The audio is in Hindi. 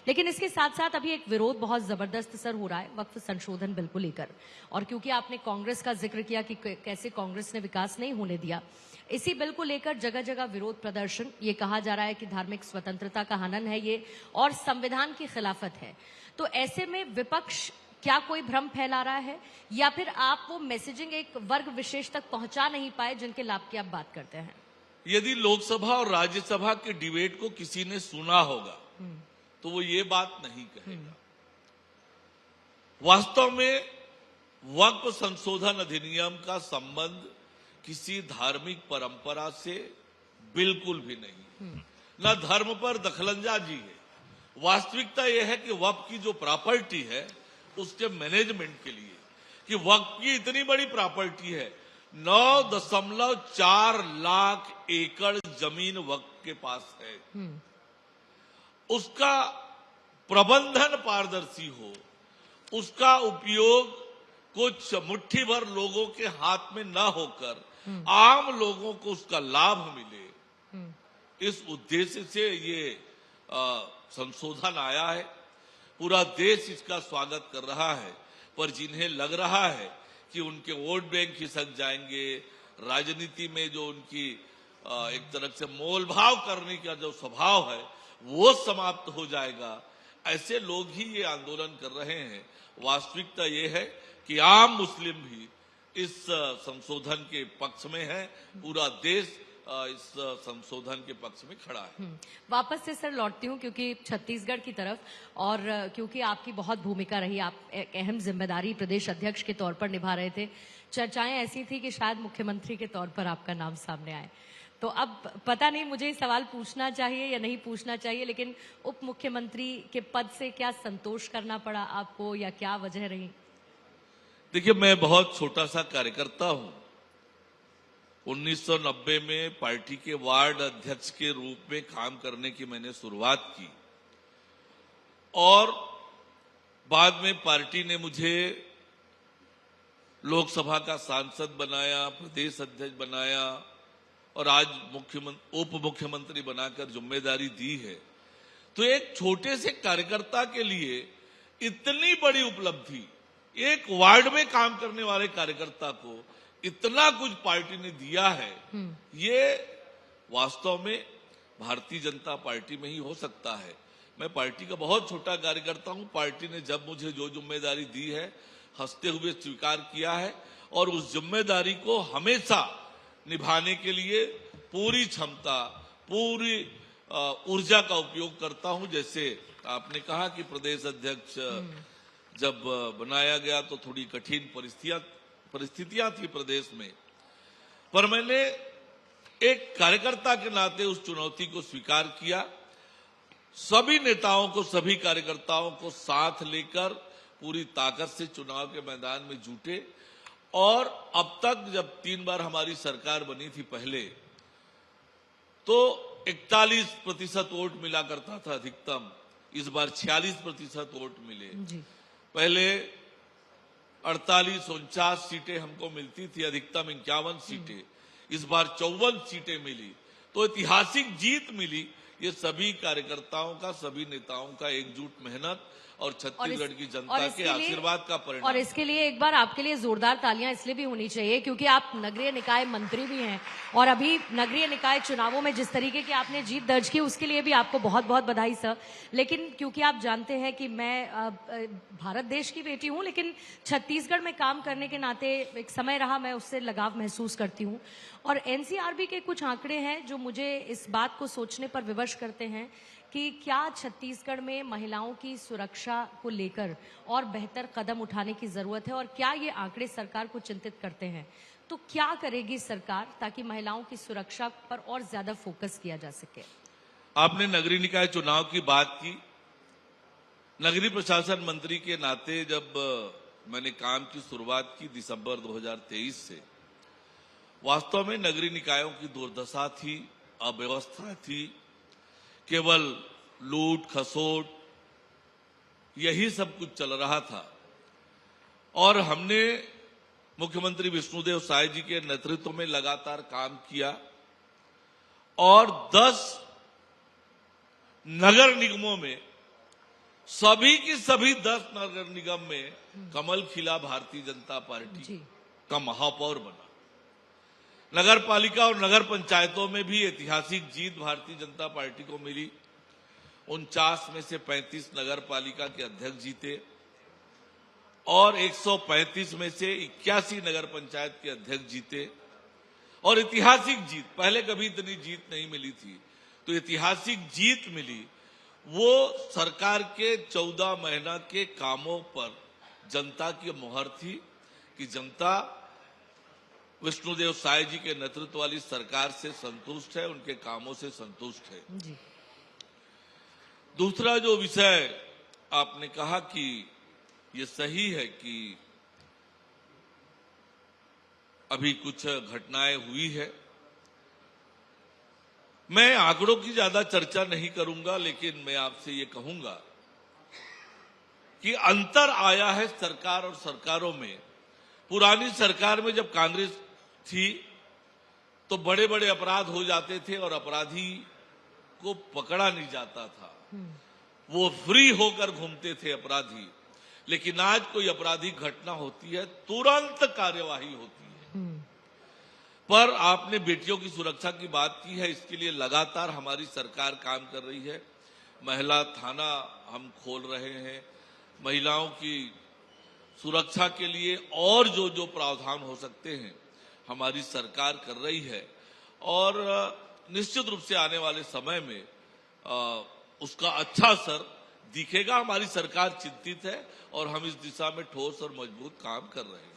लेकिन इसके साथ साथ अभी एक विरोध बहुत जबरदस्त सर हो रहा है वक्फ संशोधन बिल को लेकर, और क्योंकि आपने कांग्रेस का जिक्र किया कि कैसे कांग्रेस ने विकास नहीं होने दिया, इसी बिल को लेकर जगह जगह विरोध प्रदर्शन, ये कहा जा रहा है कि धार्मिक स्वतंत्रता का हनन है ये और संविधान की खिलाफत है। तो ऐसे में विपक्ष क्या कोई भ्रम फैला रहा है, या फिर आप वो मैसेजिंग एक वर्ग विशेष तक पहुंचा नहीं पाए जिनके लाभ की आप बात करते हैं? यदि लोकसभा और राज्यसभा के डिबेट को किसी ने सुना होगा तो वो ये बात नहीं कहेगा। वास्तव में वक्फ संशोधन अधिनियम का संबंध किसी धार्मिक परंपरा से बिल्कुल भी नहीं, न धर्म पर दखलंदाजी है। वास्तविकता यह है कि वक्फ की जो प्रॉपर्टी है उसके मैनेजमेंट के लिए, कि वक्फ की इतनी बड़ी प्रॉपर्टी है, 9.4 लाख एकड़ जमीन वक्फ के पास है, उसका प्रबंधन पारदर्शी हो, उसका उपयोग कुछ मुट्ठी भर लोगों के हाथ में न होकर आम लोगों को उसका लाभ मिले, इस उद्देश्य से ये संशोधन आया है। पूरा देश इसका स्वागत कर रहा है, पर जिन्हें लग रहा है कि उनके वोट बैंक खिसक जाएंगे, राजनीति में जो उनकी एक तरह से मोलभाव करने का जो स्वभाव है वो समाप्त हो जाएगा, ऐसे लोग ही ये आंदोलन कर रहे हैं। वास्तविकता ये है कि आम मुस्लिम भी इस संशोधन के पक्ष में है, पूरा देश इस संशोधन के पक्ष में खड़ा है। वापस से सर लौटती हूँ क्योंकि छत्तीसगढ़ की तरफ, और क्योंकि आपकी बहुत भूमिका रही, आप एक अहम जिम्मेदारी प्रदेश अध्यक्ष के तौर पर निभा रहे थे। चर्चाएं ऐसी थी कि शायद मुख्यमंत्री के तौर पर आपका नाम सामने आए। तो अब पता नहीं मुझे सवाल पूछना चाहिए या नहीं पूछना चाहिए, लेकिन उप मुख्यमंत्री के पद से क्या संतोष करना पड़ा आपको, या क्या वजह रही? देखिए, मैं बहुत छोटा सा कार्यकर्ता हूं। 1990 में पार्टी के वार्ड अध्यक्ष के रूप में काम करने की मैंने शुरुआत की, और बाद में पार्टी ने मुझे लोकसभा का सांसद बनाया, प्रदेश अध्यक्ष बनाया, और आज उप मुख्यमंत्री बनाकर जिम्मेदारी दी है। तो एक छोटे से कार्यकर्ता के लिए इतनी बड़ी उपलब्धि, एक वार्ड में काम करने वाले कार्यकर्ता को इतना कुछ पार्टी ने दिया है, ये वास्तव में भारतीय जनता पार्टी में ही हो सकता है। मैं पार्टी का बहुत छोटा कार्यकर्ता हूं। पार्टी ने जब मुझे जो जिम्मेदारी दी है हंसते हुए स्वीकार किया है, और उस जिम्मेदारी को हमेशा निभाने के लिए पूरी क्षमता, पूरी ऊर्जा का उपयोग करता हूं। जैसे आपने कहा कि प्रदेश अध्यक्ष जब बनाया गया तो थोड़ी कठिन परिस्थितियां थी प्रदेश में, पर मैंने एक कार्यकर्ता के नाते उस चुनौती को स्वीकार किया। सभी नेताओं को, सभी कार्यकर्ताओं को साथ लेकर पूरी ताकत से चुनाव के मैदान में जुटे, और अब तक जब 3 बार हमारी सरकार बनी थी पहले, तो 41% वोट मिला करता था अधिकतम, इस बार 46% वोट मिले। पहले 48-49 सीटें हमको मिलती थी, अधिकतम 51 सीटें, इस बार 54 सीटें मिली। तो ऐतिहासिक जीत मिली। ये सभी कार्यकर्ताओं का, सभी नेताओं का एकजुट मेहनत और छत्तीसगढ़ की जनता के आशीर्वाद का परिणाम। और इसके लिए एक बार आपके लिए जोरदार तालियां इसलिए भी होनी चाहिए क्योंकि आप नगरीय निकाय मंत्री भी हैं, और अभी नगरीय निकाय चुनावों में जिस तरीके की आपने जीत दर्ज की उसके लिए भी आपको बहुत बहुत बधाई सर। लेकिन क्योंकि आप जानते हैं कि मैं भारत देश की बेटी हूं, लेकिन छत्तीसगढ़ में काम करने के नाते एक समय रहा, मैं उससे लगाव महसूस करती हूँ। और एनसीआरबी के कुछ आंकड़े हैं जो मुझे इस बात को सोचने पर विवश करते हैं कि क्या छत्तीसगढ़ में महिलाओं की सुरक्षा को लेकर और बेहतर कदम उठाने की जरूरत है, और क्या ये आंकड़े सरकार को चिंतित करते हैं? तो क्या करेगी सरकार ताकि महिलाओं की सुरक्षा पर और ज्यादा फोकस किया जा सके? आपने नगरीय निकाय चुनाव की बात की। नगरीय प्रशासन मंत्री के नाते जब मैंने काम की शुरुआत की दिसंबर 2023 से, वास्तव में नगरीय निकायों की दुर्दशा थी, अव्यवस्था थी, केवल लूट खसोट यही सब कुछ चल रहा था। और हमने मुख्यमंत्री विष्णुदेव साय जी के नेतृत्व में लगातार काम किया, और 10 नगर निगमों में सभी की सभी 10 नगर निगम में कमल खिला भारतीय जनता पार्टी जी। का महापौर बना। नगर पालिका और नगर पंचायतों में भी ऐतिहासिक जीत भारतीय जनता पार्टी को मिली। 49 में से 35 नगर पालिका के अध्यक्ष जीते और 135 में से 81 नगर पंचायत के अध्यक्ष जीते और ऐतिहासिक जीत, पहले कभी इतनी जीत नहीं मिली थी, तो ऐतिहासिक जीत मिली। वो सरकार के 14 महीना के कामों पर जनता की मुहर थी कि जनता विष्णुदेव साय जी के नेतृत्व वाली सरकार से संतुष्ट है, उनके कामों से संतुष्ट है। जी। दूसरा जो विषय आपने कहा कि ये सही है कि अभी कुछ घटनाएं हुई है। मैं आंकड़ों की ज्यादा चर्चा नहीं करूंगा, लेकिन मैं आपसे ये कहूंगा कि अंतर आया है सरकार और सरकारों में। पुरानी सरकार में जब कांग्रेस थी तो बड़े बड़े अपराध हो जाते थे और अपराधी को पकड़ा नहीं जाता था, वो फ्री होकर घूमते थे अपराधी। लेकिन आज कोई आपराधिक घटना होती है, तुरंत कार्यवाही होती है। पर आपने बेटियों की सुरक्षा की बात की है, इसके लिए लगातार हमारी सरकार काम कर रही है। महिला थाना हम खोल रहे हैं, महिलाओं की सुरक्षा के लिए और जो जो प्रावधान हो सकते हैं हमारी सरकार कर रही है और निश्चित रूप से आने वाले समय में उसका अच्छा असर दिखेगा। हमारी सरकार चिंतित है और हम इस दिशा में ठोस और मजबूत काम कर रहे हैं।